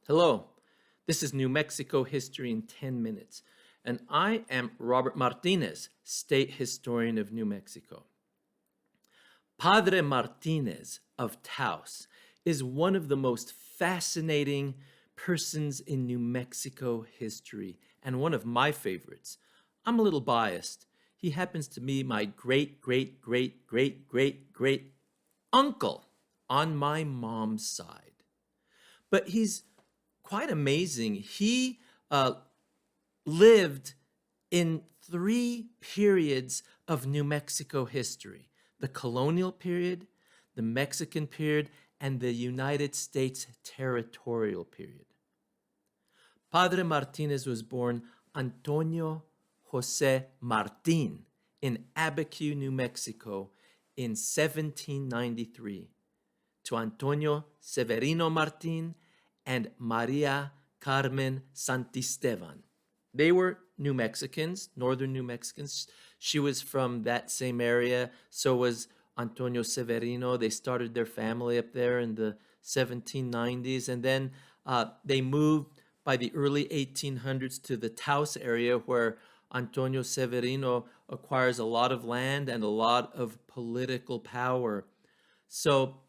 Hello, this is New Mexico History in 10 Minutes, and I am Robert Martinez, State Historian of New Mexico. Padre Martinez of Taos is one of the most fascinating persons in New Mexico history, and one of my favorites. I'm a little biased. He happens to be my great, great, great, great, great, great uncle on my mom's side. But he's quite amazing. He lived in three periods of New Mexico history: the colonial period, the Mexican period, and the United States territorial period. Padre Martinez was born Antonio Jose Martin in Abiquiu, New Mexico in 1793 to Antonio Severino Martin and Maria Carmen Santisteban. They were New Mexicans, northern New Mexicans. She was from that same area. So was Antonio Severino. They started their family up there in the 1790s. And then they moved by the early 1800s to the Taos area, where Antonio Severino acquires a lot of land and a lot of political power. So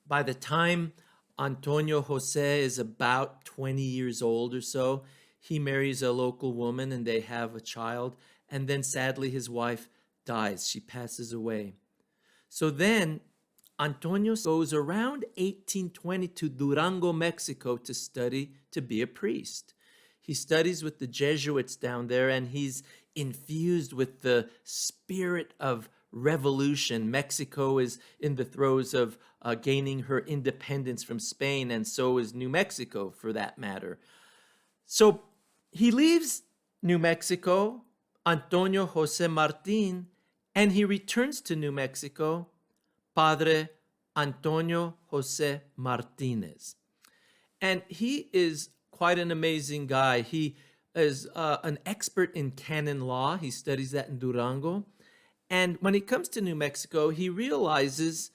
by the time Antonio Jose is about 20 years old or so, he marries a local woman and they have a child. And then sadly, his wife dies. She passes away. So then Antonio goes around 1820 to Durango, Mexico to study to be a priest. He studies with the Jesuits down there, and he's infused with the spirit of revolution. Mexico is in the throes of gaining her independence from Spain, and so is New Mexico for that matter. So he leaves New Mexico, Antonio Jose Martin, and he returns to New Mexico, Padre Antonio Jose Martinez. And he is quite an amazing guy. He is an expert in canon law. He studies that in Durango. And when he comes to New Mexico, he realizes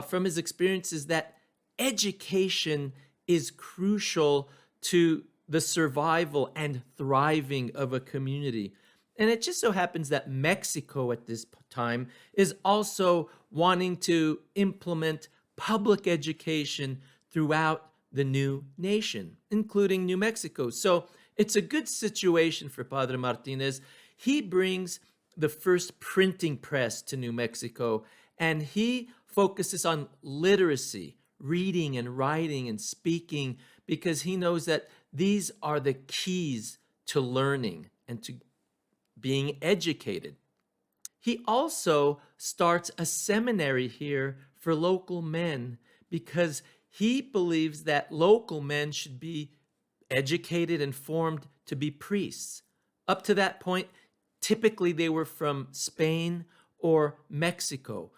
from his experiences that education is crucial to the survival and thriving of a community. And it just so happens that Mexico at this time is also wanting to implement public education throughout the new nation, including New Mexico. So it's a good situation for Padre Martinez. He brings the first printing press to New Mexico, and he focuses on literacy, reading and writing and speaking, because he knows that these are the keys to learning and to being educated. He also starts a seminary here for local men because he believes that local men should be educated and formed to be priests. Up to that point, typically they were from Spain or Mexico.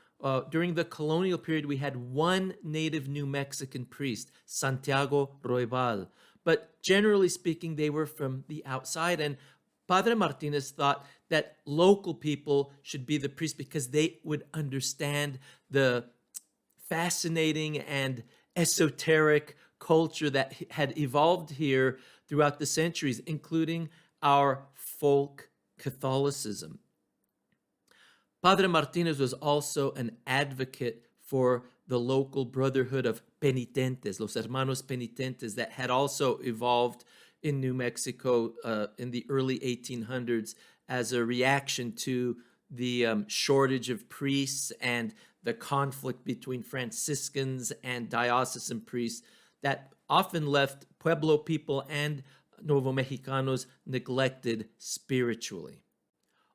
During the colonial period, we had one native New Mexican priest, Santiago Roybal. But generally speaking, they were from the outside. And Padre Martinez thought that local people should be the priests because they would understand the fascinating and esoteric culture that had evolved here throughout the centuries, including our folk Catholicism. Padre Martinez was also an advocate for the local brotherhood of penitentes, los hermanos penitentes, that had also evolved in New Mexico in the early 1800s as a reaction to the shortage of priests and the conflict between Franciscans and diocesan priests that often left Pueblo people and Nuevo Mexicanos neglected spiritually.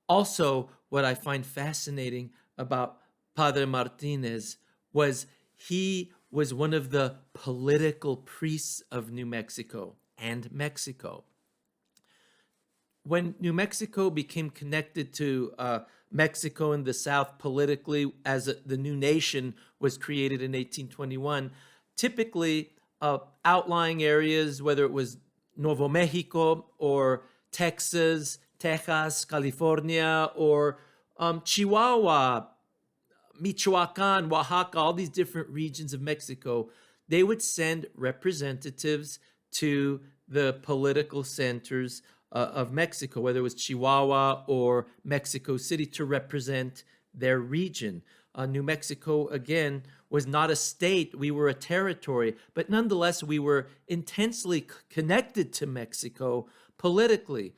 Also, what I find fascinating about Padre Martinez was he was one of the political priests of New Mexico and Mexico. When New Mexico became connected to Mexico in the South politically, as the new nation was created in 1821, typically outlying areas, whether it was Nuevo Mexico or Texas, California, or Chihuahua, Michoacan, Oaxaca, all these different regions of Mexico, they would send representatives to the political centers of Mexico, whether it was Chihuahua or Mexico City, to represent their region. New Mexico, again, was not a state. We were a territory, but nonetheless, we were intensely connected to Mexico politically.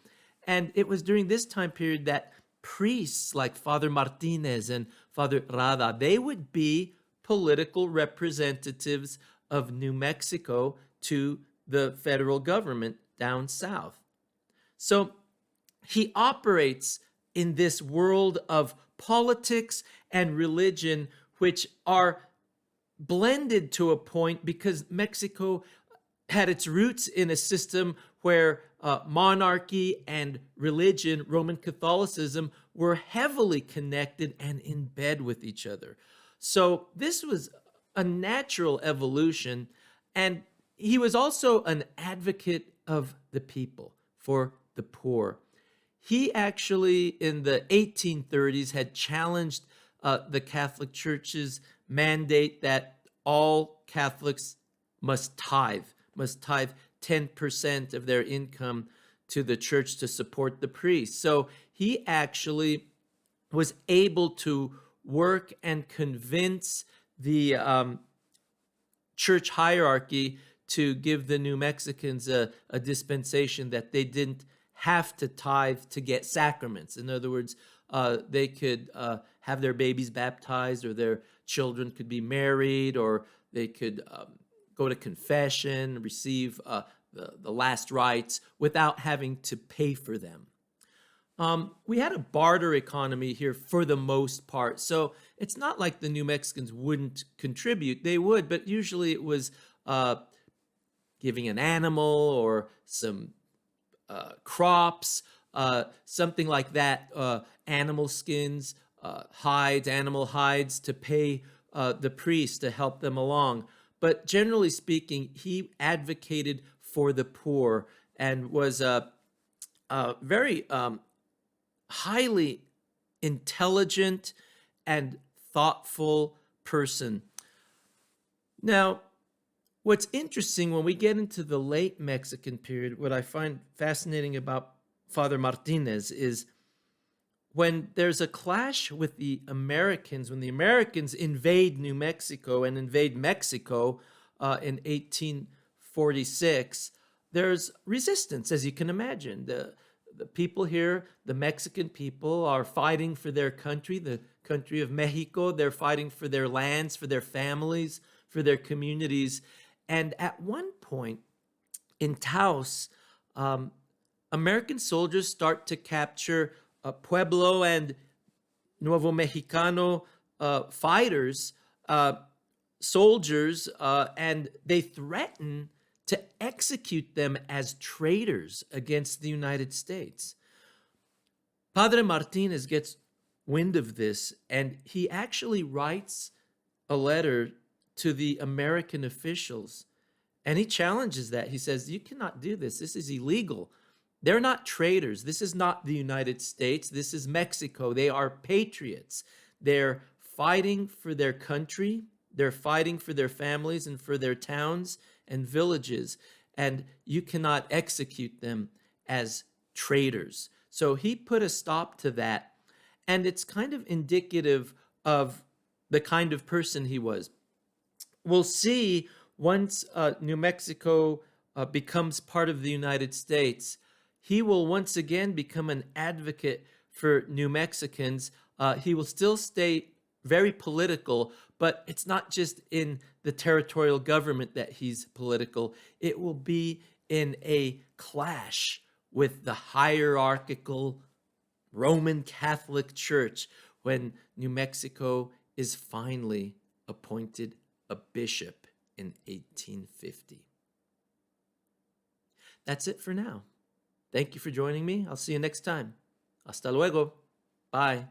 And it was during this time period that priests like Father Martinez and Father Rada, they would be political representatives of New Mexico to the federal government down south. So he operates in this world of politics and religion, which are blended to a point because Mexico had its roots in a system where monarchy and religion, Roman Catholicism, were heavily connected and in bed with each other. So this was a natural evolution, and he was also an advocate of the people, for the poor. He actually, in the 1830s, had challenged the Catholic Church's mandate that all Catholics must tithe 10% of their income to the church to support the priests. So he actually was able to work and convince the church hierarchy to give the New Mexicans a dispensation that they didn't have to tithe to get sacraments. In other words, they could have their babies baptized, or their children could be married, or they could go to confession, receive the last rites without having to pay for them. We had a barter economy here for the most part, so it's not like the New Mexicans wouldn't contribute. They would, but usually it was giving an animal or some crops, something like that, animal skins, animal hides to pay the priests to help them along. But generally speaking, he advocated for the poor and was a very highly intelligent and thoughtful person. Now, what's interesting when we get into the late Mexican period, what I find fascinating about Father Martinez is when there's a clash with the Americans, when the Americans invade New Mexico and invade Mexico in 1846, there's resistance, as you can imagine. The people here, the Mexican people, are fighting for their country, the country of Mexico. They're fighting for their lands, for their families, for their communities. And at one point in Taos, American soldiers start to capture Pueblo and Nuevo Mexicano fighters, soldiers, and they threaten to execute them as traitors against the United States. Padre Martinez gets wind of this, and he actually writes a letter to the American officials, and he challenges that. He says, you cannot do this. This is illegal. They're not traitors. This is not the United States. This is Mexico. They are patriots. They're fighting for their country. They're fighting for their families and for their towns and villages, and you cannot execute them as traitors. So he put a stop to that, and it's kind of indicative of the kind of person he was. We'll see once New Mexico becomes part of the United States, he will once again become an advocate for New Mexicans. He will still stay very political, but it's not just in the territorial government that he's political. It will be in a clash with the hierarchical Roman Catholic Church when New Mexico is finally appointed a bishop in 1850. That's it for now. Thank you for joining me. I'll see you next time. Hasta luego. Bye.